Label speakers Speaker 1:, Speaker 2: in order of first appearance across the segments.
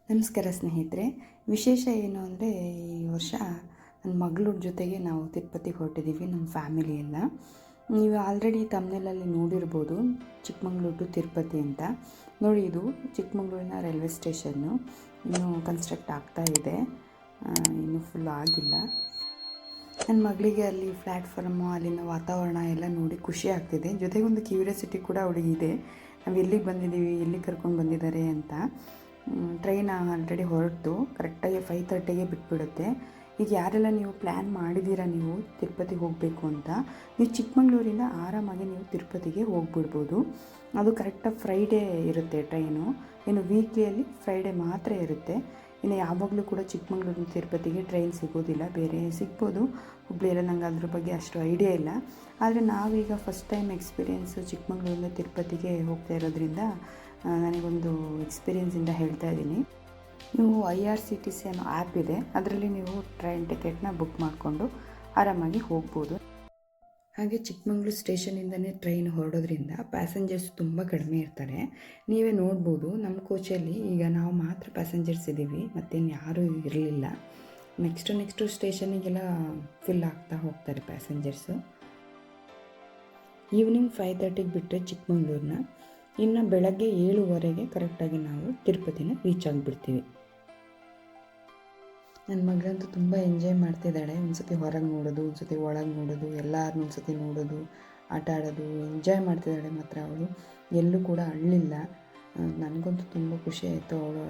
Speaker 1: ನಮಸ್ಕಾರ ಸ್ನೇಹಿತರೆ. ವಿಶೇಷ ಏನು ಅಂದರೆ ಈ ವರ್ಷ ನನ್ನ ಮಗಳ ಜೊತೆಗೆ ನಾವು ತಿರುಪತಿಗೆ ಹೊರಟಿದ್ದೀವಿ, ನಮ್ಮ ಫ್ಯಾಮಿಲಿ ಎಲ್ಲ. ನೀವು ಆಲ್ರೆಡಿ ತಮ್ಮನೇಲಲ್ಲಿ ನೋಡಿರ್ಬೋದು, ಚಿಕ್ಕಮಗಳೂರು ಟು ತಿರುಪತಿ ಅಂತ. ನೋಡಿ, ಇದು ಚಿಕ್ಕಮಗಳೂರಿನ ರೈಲ್ವೆ ಸ್ಟೇಷನ್ನು. ಇನ್ನೂ ಕನ್ಸ್ಟ್ರಕ್ಟ್ ಆಗ್ತಾ ಇದೆ, ಇನ್ನೂ ಫುಲ್ ಆಗಿಲ್ಲ. ನನ್ನ ಮಗಳಿಗೆ ಅಲ್ಲಿ ಪ್ಲ್ಯಾಟ್ಫಾರ್ಮು, ಅಲ್ಲಿನ ವಾತಾವರಣ ಎಲ್ಲ ನೋಡಿ ಖುಷಿ ಆಗ್ತಿದೆ. ಜೊತೆಗೆ ಒಂದು ಕ್ಯೂರಿಯಾಸಿಟಿ ಕೂಡ ಅವಳಿಗಿದೆ, ನಾವು ಎಲ್ಲಿಗೆ ಬಂದಿದ್ದೀವಿ, ಎಲ್ಲಿಗೆ ಕರ್ಕೊಂಡು ಬಂದಿದ್ದಾರೆ ಅಂತ. ಟ್ರೈನ್ ಆಲ್ರೆಡಿ ಹೊರಟು ಕರೆಕ್ಟಾಗಿ 5:30ಗೆ ಬಿಟ್ಬಿಡುತ್ತೆ. ಈಗ ಯಾರೆಲ್ಲ ನೀವು ಪ್ಲ್ಯಾನ್ ಮಾಡಿದ್ದೀರಾ ನೀವು ತಿರುಪತಿಗೆ ಹೋಗಬೇಕು ಅಂತ, ನೀವು ಚಿಕ್ಕಮಗಳೂರಿಂದ ಆರಾಮಾಗಿ ನೀವು ತಿರುಪತಿಗೆ ಹೋಗ್ಬಿಡ್ಬೋದು. ಅದು ಕರೆಕ್ಟಾಗಿ ಫ್ರೈಡೇ ಇರುತ್ತೆ ಟ್ರೈನು. ಇನ್ನು ವೀಕ್ಲಿಯಲ್ಲಿ ಫ್ರೈಡೇ ಮಾತ್ರ ಇರುತ್ತೆ. ಇನ್ನು ಯಾವಾಗಲೂ ಕೂಡ ಚಿಕ್ಕಮಗಳೂರಿನ ತಿರುಪತಿಗೆ ಟ್ರೈನ್ ಸಿಗೋದಿಲ್ಲ, ಬೇರೆ ಸಿಗ್ಬೋದು ಹುಬ್ಳಿಯಲ್ಲ. ನಂಗೆ ಅದ್ರ ಬಗ್ಗೆ ಅಷ್ಟು ಐಡಿಯಾ ಇಲ್ಲ. ಆದರೆ ನಾವೀಗ ಫಸ್ಟ್ ಟೈಮ್ ಎಕ್ಸ್ಪೀರಿಯೆನ್ಸು ಚಿಕ್ಕಮಗಳೂರಿಂದ ತಿರುಪತಿಗೆ ಹೋಗ್ತಾ ಇರೋದ್ರಿಂದ ನನಗೊಂದು ಎಕ್ಸ್ಪೀರಿಯೆನ್ಸಿಂದ ಹೇಳ್ತಾ ಇದ್ದೀನಿ. ನೀವು IRCTC ಅನ್ನೋ ಆ್ಯಪ್ ಇದೆ, ಅದರಲ್ಲಿ ನೀವು ಟ್ರೈನ್ ಟಿಕೆಟ್ನ ಬುಕ್ ಮಾಡಿಕೊಂಡು ಆರಾಮಾಗಿ ಹೋಗ್ಬೋದು. ಹಾಗೆ ಚಿಕ್ಕಮಗಳೂರು ಸ್ಟೇಷನಿಂದನೇ ಟ್ರೈನ್ ಹೊರಡೋದ್ರಿಂದ ಪ್ಯಾಸೆಂಜರ್ಸ್ ತುಂಬ ಕಡಿಮೆ ಇರ್ತಾರೆ. ನೀವೇ ನೋಡ್ಬೋದು, ನಮ್ಮ ಕೋಚಲ್ಲಿ ಈಗ ನಾವು ಮಾತ್ರ ಪ್ಯಾಸೆಂಜರ್ಸ್ ಇದ್ದೀವಿ, ಮತ್ತೇನು ಯಾರೂ ಇರಲಿಲ್ಲ. ನೆಕ್ಸ್ಟು ಸ್ಟೇಷನಿಗೆಲ್ಲ ಫಿಲ್ ಆಗ್ತಾ ಹೋಗ್ತಾರೆ ಪ್ಯಾಸೆಂಜರ್ಸು. ಈವ್ನಿಂಗ್ 5:30ಗೆ ಬಿಟ್ಟರೆ ಚಿಕ್ಕಮಗಳೂರನ್ನ, ಇನ್ನು ಬೆಳಗ್ಗೆ 7:15ಗೆ ಕರೆಕ್ಟಾಗಿ ನಾವು ತಿರುಪತಿನ ರೀಚ್ ಆಗಿಬಿಡ್ತೀವಿ. ನನ್ನ ಮಗಳಂತೂ ತುಂಬ ಎಂಜಾಯ್ ಮಾಡ್ತಿದ್ದಾಳೆ. ಒಂದು ಸತಿ ಹೊರಗೆ ನೋಡೋದು, ಒಂದು ಸತಿ ಒಳಗೆ ನೋಡೋದು, ಎಲ್ಲರನ್ನೂ ಒಂದು ಸತಿ ನೋಡೋದು, ಆಟ ಆಡೋದು, ಎಂಜಾಯ್ ಮಾಡ್ತಿದ್ದಾಳೆ. ಮಾತ್ರ ಅವಳು ಎಲ್ಲೂ ಕೂಡ ಅಳಲಿಲ್ಲ. ನನಗಂತೂ ತುಂಬ ಖುಷಿ ಆಯಿತು ಅವಳು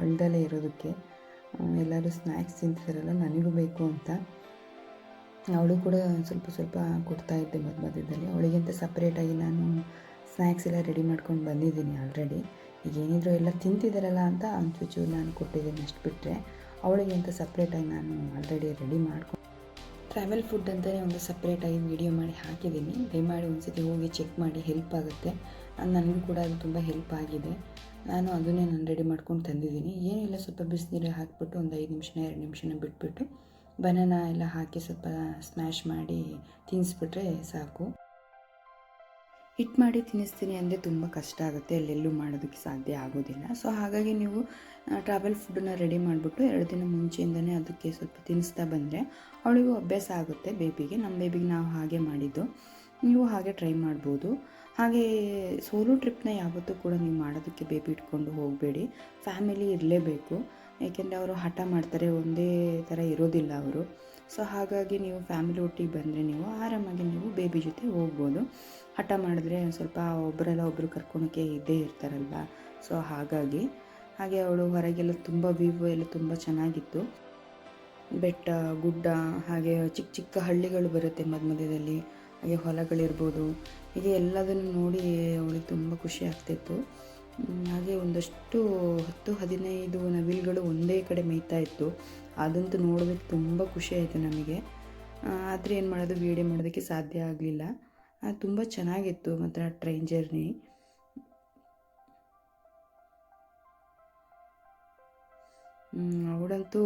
Speaker 1: ಅಳ್ದಲ್ಲೇ ಇರೋದಕ್ಕೆ. ಎಲ್ಲರೂ ಸ್ನ್ಯಾಕ್ಸ್ ತಿಂತಿದ್ದಾರಲ್ಲ, ನನಗೂ ಬೇಕು ಅಂತ ಅವಳು ಕೂಡ ಸ್ವಲ್ಪ ಕೊಡ್ತಾಯಿದ್ದೆ ಮಧ್ಯದಲ್ಲಿ. ಅವಳಿಗಿಂತ ಸಪ್ರೇಟಾಗಿ ನಾನು ಸ್ನ್ಯಾಕ್ಸ್ ಎಲ್ಲ ರೆಡಿ ಮಾಡ್ಕೊಂಡು ಬಂದಿದ್ದೀನಿ ಆಲ್ರೆಡಿ. ಈಗ ಏನಿದ್ರು ಎಲ್ಲ ತಿಂತಿದ್ದಾರಲ್ಲ ಅಂತ ಒಂಚೂರು ನಾನು ಕೊಟ್ಟಿದ್ದೀನಿ, ಅಷ್ಟು ಬಿಟ್ಟರೆ ಅವಳಿಗೆ ಅಂತ ಸಪ್ರೇಟಾಗಿ ನಾನು ಆಲ್ರೆಡಿ ರೆಡಿ ಮಾಡ್ಕೊಂಡು ಟ್ರಾವೆಲ್ ಫುಡ್ ಅಂತಲೇ ಒಂದು ಸಪ್ರೇಟಾಗಿ ವೀಡಿಯೋ ಮಾಡಿ ಹಾಕಿದ್ದೀನಿ. ದಯಮಾಡಿ ಒಂದು ಸತಿ ಹೋಗಿ ಚೆಕ್ ಮಾಡಿ, ಹೆಲ್ಪ್ ಆಗುತ್ತೆ. ನನಗೂ ಕೂಡ ಅದು ತುಂಬ ಹೆಲ್ಪ್ ಆಗಿದೆ. ಅದನ್ನೇ ನಾನು ರೆಡಿ ಮಾಡ್ಕೊಂಡು ತಂದಿದ್ದೀನಿ. ಏನಿಲ್ಲ, ಸ್ವಲ್ಪ ಬಿಸಿನೀರು ಹಾಕಿಬಿಟ್ಟು ಒಂದು 5 ನಿಮಿಷ 2 ನಿಮಿಷನ ಬಿಟ್ಬಿಟ್ಟು ಬನಾನಾ ಎಲ್ಲ ಹಾಕಿ ಸ್ವಲ್ಪ ಸ್ಮ್ಯಾಶ್ ಮಾಡಿ ತಿನ್ನಿಸ್ಬಿಟ್ರೆ ಸಾಕು. ಹಿಟ್ ಮಾಡಿ ತಿನ್ನಿಸ್ತೀನಿ ಅಂದರೆ ತುಂಬ ಕಷ್ಟ ಆಗುತ್ತೆ, ಅಲ್ಲೆಲ್ಲೂ ಮಾಡೋದಕ್ಕೆ ಸಾಧ್ಯ ಆಗೋದಿಲ್ಲ. ಸೊ ಹಾಗಾಗಿ ನೀವು ಟ್ರಾವೆಲ್ ಫುಡ್ಡನ್ನ ರೆಡಿ ಮಾಡಿಬಿಟ್ಟು 2 ದಿನ ಮುಂಚೆಯಿಂದನೇ ಅದಕ್ಕೆ ಸ್ವಲ್ಪ ತಿನ್ನಿಸ್ತಾ ಬಂದರೆ ಅವಳಿಗೂ ಅಭ್ಯಾಸ ಆಗುತ್ತೆ. ಬೇಬಿಗೆ, ನಮ್ಮ ಬೇಬಿಗೆ ನಾವು ಹಾಗೆ ಮಾಡಿದ್ದು, ನೀವು ಹಾಗೆ ಟ್ರೈ ಮಾಡ್ಬೋದು. ಹಾಗೆ ಸೋಲೋ ಟ್ರಿಪ್ನ ಯಾವತ್ತೂ ಕೂಡ ನೀವು ಮಾಡೋದಕ್ಕೆ ಬೇಬಿ ಇಟ್ಕೊಂಡು ಹೋಗಬೇಡಿ, ಫ್ಯಾಮಿಲಿ ಇರಲೇಬೇಕು. ಏಕೆಂದರೆ ಅವರು ಹಠ ಮಾಡ್ತಾರೆ, ಒಂದೇ ಥರ ಇರೋದಿಲ್ಲ ಅವರು. ಸೊ ಹಾಗಾಗಿ ನೀವು ಫ್ಯಾಮಿಲಿ ಒಟ್ಟಿಗೆ ಬಂದರೆ ನೀವು ಆರಾಮಾಗಿ ನೀವು ಬೇಬಿ ಜೊತೆ ಹೋಗ್ಬೋದು. ಹಠ ಮಾಡಿದ್ರೆ ಸ್ವಲ್ಪ ಒಬ್ಬರು ಕರ್ಕೊಳಕ್ಕೆ ಇದ್ದೇ ಇರ್ತಾರಲ್ವ. ಸೊ ಹಾಗೆ ಅವಳು ಹೊರಗೆಲ್ಲ ತುಂಬ ವ್ಯೂ ಎಲ್ಲ ತುಂಬ ಚೆನ್ನಾಗಿತ್ತು. ಬೆಟ್ಟ ಗುಡ್ಡ, ಹಾಗೆ ಚಿಕ್ಕ ಹಳ್ಳಿಗಳು ಬರುತ್ತೆ ಮಧ್ಯದಲ್ಲಿ, ಹಾಗೆ ಹೊಲಗಳಿರ್ಬೋದು. ಹೀಗೆ ಎಲ್ಲದನ್ನು ನೋಡಿ ಅವಳಿಗೆ ತುಂಬ ಖುಷಿ ಆಗ್ತಿತ್ತು. ಹಾಗೆ ಒಂದಷ್ಟು 10-15 ನವಿಲುಗಳು ಒಂದೇ ಕಡೆ ಮೇಯ್ತಾ ಇತ್ತು. ಅದಂತೂ ನೋಡೋದಕ್ಕೆ ತುಂಬ ಖುಷಿ ಆಯಿತು ನಮಗೆ. ಆದರೆ ಏನು ಮಾಡೋದು, ವೀಡಿಯೋ ಮಾಡೋದಕ್ಕೆ ಸಾಧ್ಯ ಆಗಲಿಲ್ಲ. ತುಂಬ ಚೆನ್ನಾಗಿತ್ತು ಮಾತ್ರ ಟ್ರೈನ್ ಜರ್ನಿ. ಅವಳಂತೂ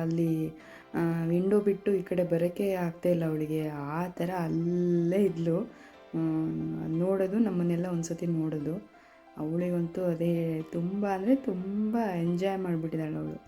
Speaker 1: ಅಲ್ಲಿ ವಿಂಡೋ ಬಿಟ್ಟು ಈ ಕಡೆ ಬರೋಕ್ಕೆ ಆಗ್ತಾಯಿಲ್ಲ ಅವಳಿಗೆ, ಆ ಥರ ಅಲ್ಲೇ ಇದ್ಲು ನೋಡೋದು, ನಮ್ಮನ್ನೆಲ್ಲ ಒಂದು ಸತಿ ನೋಡೋದು. ಅವಳಿಗಂತೂ ಅದೇ ತುಂಬ ಅಂದರೆ ತುಂಬ ಎಂಜಾಯ್ ಮಾಡಿಬಿಟ್ಟಿದ್ದಾಳೆ ಅವಳು.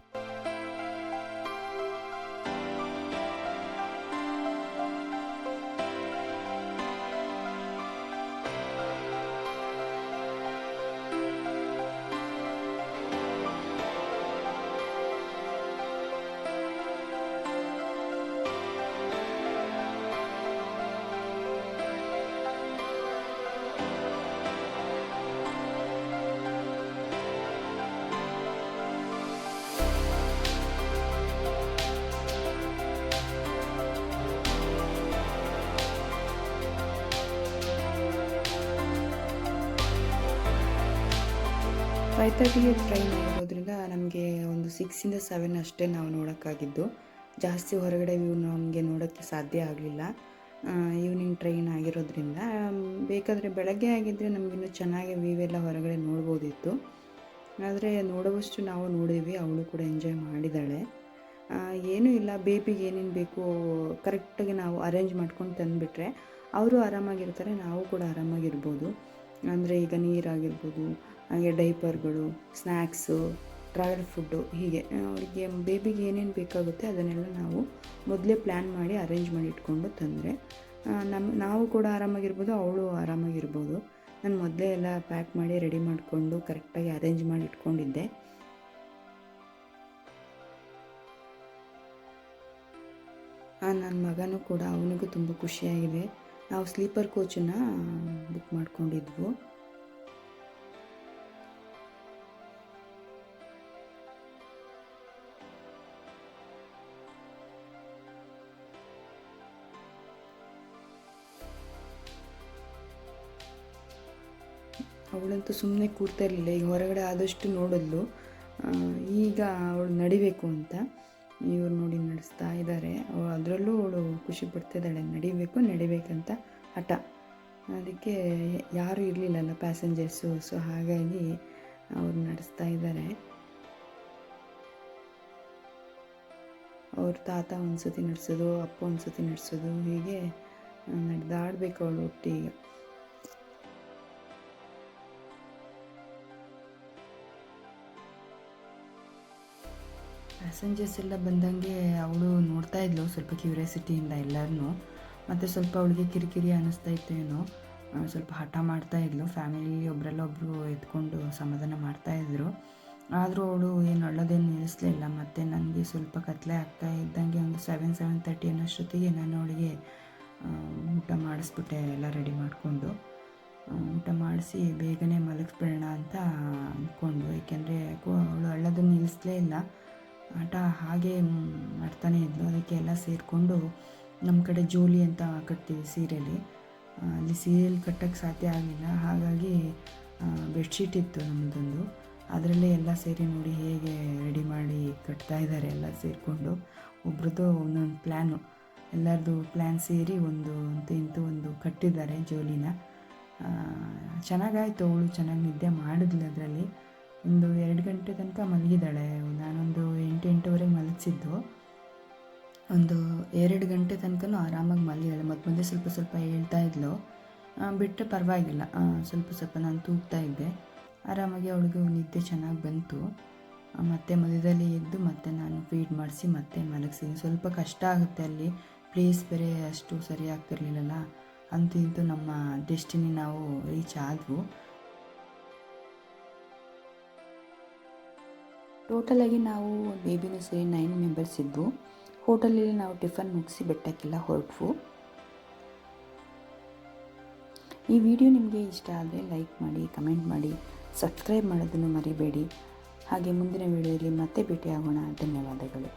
Speaker 1: ಫೈವ್ 5:30ಗೆ ಟ್ರೈನ್ ಇರೋದ್ರಿಂದ ನಮಗೆ ಒಂದು 6 - 7 ಅಷ್ಟೇ ನಾವು ನೋಡೋಕ್ಕಾಗಿದ್ದು. ಜಾಸ್ತಿ ಹೊರಗಡೆ ವ್ಯೂ ನಮಗೆ ನೋಡೋಕ್ಕೆ ಸಾಧ್ಯ ಆಗಲಿಲ್ಲ, ಈವ್ನಿಂಗ್ ಟ್ರೈನ್ ಆಗಿರೋದ್ರಿಂದ. ಬೇಕಾದರೆ ಬೆಳಗ್ಗೆ ಆಗಿದ್ದರೆ ನಮಗಿನ್ನೂ ಚೆನ್ನಾಗಿ ವ್ಯೂ ಎಲ್ಲ ಹೊರಗಡೆ ನೋಡ್ಬೋದಿತ್ತು. ಆದರೆ ನೋಡುವಷ್ಟು ನಾವು ನೋಡಿದ್ವಿ, ಅವಳು ಕೂಡ ಎಂಜಾಯ್ ಮಾಡಿದ್ದಾಳೆ. ಏನೂ ಇಲ್ಲ, ಬೇಬಿಗೆ ಏನೇನು ಬೇಕು ಕರೆಕ್ಟಾಗಿ ನಾವು ಅರೇಂಜ್ ಮಾಡ್ಕೊಂಡು ತಂದುಬಿಟ್ರೆ ಅವರು ಆರಾಮಾಗಿರ್ತಾರೆ, ನಾವು ಕೂಡ ಆರಾಮಾಗಿರ್ಬೋದು. ಅಂದರೆ ಈಗ ನೀರಾಗಿರ್ಬೋದು, ಹಾಗೆ ಡೈಪರ್ಗಳು, ಸ್ನ್ಯಾಕ್ಸು, ಟ್ರಾವೆಲ್ ಫುಡ್ಡು ಹೀಗೆ ಅವಳಿಗೆ ಬೇಬಿಗೆ ಏನೇನು ಬೇಕಾಗುತ್ತೆ ಅದನ್ನೆಲ್ಲ ನಾವು ಮೊದಲೇ ಪ್ಲ್ಯಾನ್ ಮಾಡಿ ಅರೇಂಜ್ ಮಾಡಿ ಇಟ್ಕೊಂಡು ತಂದರೆ ನಾವು ಕೂಡ ಆರಾಮಾಗಿರ್ಬೋದು, ಅವಳು ಆರಾಮಾಗಿರ್ಬೋದು. ನಾನು ಮೊದಲೇ ಎಲ್ಲ ಪ್ಯಾಕ್ ಮಾಡಿ ರೆಡಿ ಮಾಡಿಕೊಂಡು ಕರೆಕ್ಟಾಗಿ ಅರೇಂಜ್ ಮಾಡಿ ಇಟ್ಕೊಂಡಿದ್ದೆ. ನನ್ನ ಮಗನೂ ಕೂಡ ಅವನಿಗೂ ತುಂಬ ಖುಷಿಯಾಗಿದೆ. ನಾವು ಸ್ಲೀಪರ್ ಕೋಚನ್ನು ಬುಕ್ ಮಾಡ್ಕೊಂಡಿದ್ವು. ಅವಳಂತೂ ಸುಮ್ಮನೆ ಕೂರ್ತಾ ಇರಲಿಲ್ಲ. ಈಗ ಹೊರಗಡೆ ಆದಷ್ಟು ನೋಡಿದ್ಲು. ಈಗ ಅವಳು ನಡಿಬೇಕು ಅಂತ ಇವ್ರು ನೋಡಿ ನಡೆಸ್ತಾ ಇದ್ದಾರೆ. ಅದರಲ್ಲೂ ಅವಳು ಖುಷಿ ಪಡ್ತಿದ್ದಾಳೆ, ನಡಿಬೇಕಂತ ಹಠ. ಅದಕ್ಕೆ ಯಾರೂ ಇರಲಿಲ್ಲಲ್ಲ ಪ್ಯಾಸೆಂಜರ್ಸು, ಸೊ ಹಾಗಾಗಿ ಅವ್ರು ನಡೆಸ್ತಾ ಇದ್ದಾರೆ. ಅವ್ರ ತಾತ ಒಂದು ಸತಿ ನಡೆಸೋದು, ಅಪ್ಪ ಒಂದು ಸತಿ ನಡೆಸೋದು, ಹೀಗೆ ನಡೆದಾಡಬೇಕು ಅವಳು ಒಟ್ಟಿಗೆ. ಪ್ಯಾಸೆಂಜರ್ಸ್ ಎಲ್ಲ ಬಂದಂಗೆ ಅವಳು ನೋಡ್ತಾ ಇದ್ಲು ಸ್ವಲ್ಪ ಕ್ಯೂರಿಯಾಸಿಟಿಯಿಂದ ಎಲ್ಲರನ್ನೂ. ಮತ್ತು ಸ್ವಲ್ಪ ಅವಳಿಗೆ ಕಿರಿಕಿರಿ ಅನ್ನಿಸ್ತಾ ಇತ್ತು ಏನೋ, ಸ್ವಲ್ಪ ಹಠ ಮಾಡ್ತಾ ಇದ್ಲು. ಫ್ಯಾಮಿಲಿ ಒಬ್ಬರು ಎತ್ಕೊಂಡು ಸಮಾಧಾನ ಮಾಡ್ತಾಯಿದ್ರು. ಆದರೂ ಅವಳು ಏನು ಅಳ್ಳೋದೇನು ನಿಲ್ಲಿಸಲಿಲ್ಲ. ಮತ್ತು ನನಗೆ ಸ್ವಲ್ಪ ಕತ್ಲೆ ಆಗ್ತಾ ಇದ್ದಂಗೆ ಒಂದು 7:30 ಅನ್ನೋಷ್ಟೊತ್ತಿಗೆ ನಾನು ಅವಳಿಗೆ ಊಟ ಮಾಡಿಸ್ಬಿಟ್ಟೆ, ಎಲ್ಲ ರೆಡಿ ಮಾಡಿಕೊಂಡು ಊಟ ಮಾಡಿಸಿ ಬೇಗನೆ ಮಲಗಿಸ್ಬಿಡೋಣ ಅಂತ ಅಂದ್ಕೊಂಡು. ಏಕೆಂದರೆ ಅವಳು ಅಳ್ಳೋದನ್ನು ನಿಲ್ಲಿಸಲೇ ಇಲ್ಲ, ಆಟ ಹಾಗೆ ಮಾಡ್ತಾನೇ ಇದ್ಲು. ಅದಕ್ಕೆ ಎಲ್ಲ ಸೇರಿಕೊಂಡು ನಮ್ಮ ಕಡೆ ಜೋಲಿ ಅಂತ ಕಟ್ತೀವಿ ಸೀರೆಯಲ್ಲಿ, ಅಲ್ಲಿ ಸೀರೆಯಲ್ಲಿ ಕಟ್ಟೋಕ್ಕೆ ಸಾಧ್ಯ ಆಗಲಿಲ್ಲ. ಹಾಗಾಗಿ ಬೆಡ್ಶೀಟ್ ಇತ್ತು ನಮ್ಮದೊಂದು, ಅದರಲ್ಲೇ ಎಲ್ಲ ಸೇರಿ ನೋಡಿ ಹೇಗೆ ರೆಡಿ ಮಾಡಿ ಕಟ್ತಾ ಇದ್ದಾರೆ ಎಲ್ಲ ಸೇರಿಕೊಂಡು. ಒಬ್ರದ್ದು ಒಂದೊಂದು ಪ್ಲ್ಯಾನು, ಎಲ್ಲರದ್ದು ಪ್ಲ್ಯಾನ್ ಸೇರಿ ಒಂದು ಕಟ್ಟಿದ್ದಾರೆ ಜೋಲಿನ. ಚೆನ್ನಾಗಾಯಿತು. ಅವಳು ಚೆನ್ನಾಗಿ ನಿದ್ದೆ ಮಾಡಿದ್ಲು. ಅದರಲ್ಲಿ ಒಂದು 2 ಗಂಟೆ ತನಕ ಮಲಗಿದ್ದಾಳೆ. ನಾನೊಂದು 8-8:30 ಮಲಗಿಸಿದ್ದು. ಒಂದು 2 ಗಂಟೆ ತನಕನೂ ಆರಾಮಾಗಿ ಮಲಗಿದ್ದಾಳೆ. ಮೊದಲೇ ಸ್ವಲ್ಪ ಹೇಳ್ತಾ ಇದ್ಲು, ಬಿಟ್ಟರೆ ಪರವಾಗಿಲ್ಲ. ಸ್ವಲ್ಪ ನಾನು ತೂಗ್ತಾ ಇದ್ದೆ, ಆರಾಮಾಗಿ ಅವಳಿಗೆ ನಿದ್ದೆ ಚೆನ್ನಾಗಿ ಬಂತು. ಮತ್ತು ಮಧ್ಯದಲ್ಲಿ ಎದ್ದು ಮತ್ತೆ ನಾನು ಫೀಡ್ ಮಾಡಿಸಿ ಮತ್ತೆ ಮಲಗಿಸಿದ್ದೀನಿ. ಸ್ವಲ್ಪ ಕಷ್ಟ ಆಗುತ್ತೆ, ಅಲ್ಲಿ ಪ್ಲೇಸ್ ಬೇರೆ ಅಷ್ಟು ಸರಿ ಆಗ್ತಿರ್ಲಿಲ್ಲಲ್ಲ. ಅಂತೂ ನಮ್ಮ ಡೆಸ್ಟಿನಿ ನಾವು ರೀಚ್ ಆದವು. ಟೋಟಲಾಗಿ ನಾವು ಬೇಬಿನೂ ಸೇರಿ 9 ಮೆಂಬರ್ಸ್ ಇದ್ವು. ಹೋಟೆಲಲ್ಲಿ ನಾವು ಟಿಫನ್ ಮುಗಿಸಿ ಬೆಟ್ಟಕ್ಕೆಲ್ಲ ಹೊರಟ್ವು. ಈ ವಿಡಿಯೋ ನಿಮಗೆ ಇಷ್ಟ ಆದರೆ ಲೈಕ್ ಮಾಡಿ, ಕಮೆಂಟ್ ಮಾಡಿ, ಸಬ್ಸ್ಕ್ರೈಬ್ ಮಾಡೋದನ್ನು ಮರಿಬೇಡಿ. ಹಾಗೆ ಮುಂದಿನ ವಿಡಿಯೋದಲ್ಲಿ ಮತ್ತೆ ಭೇಟಿಯಾಗೋಣ. ಧನ್ಯವಾದಗಳು.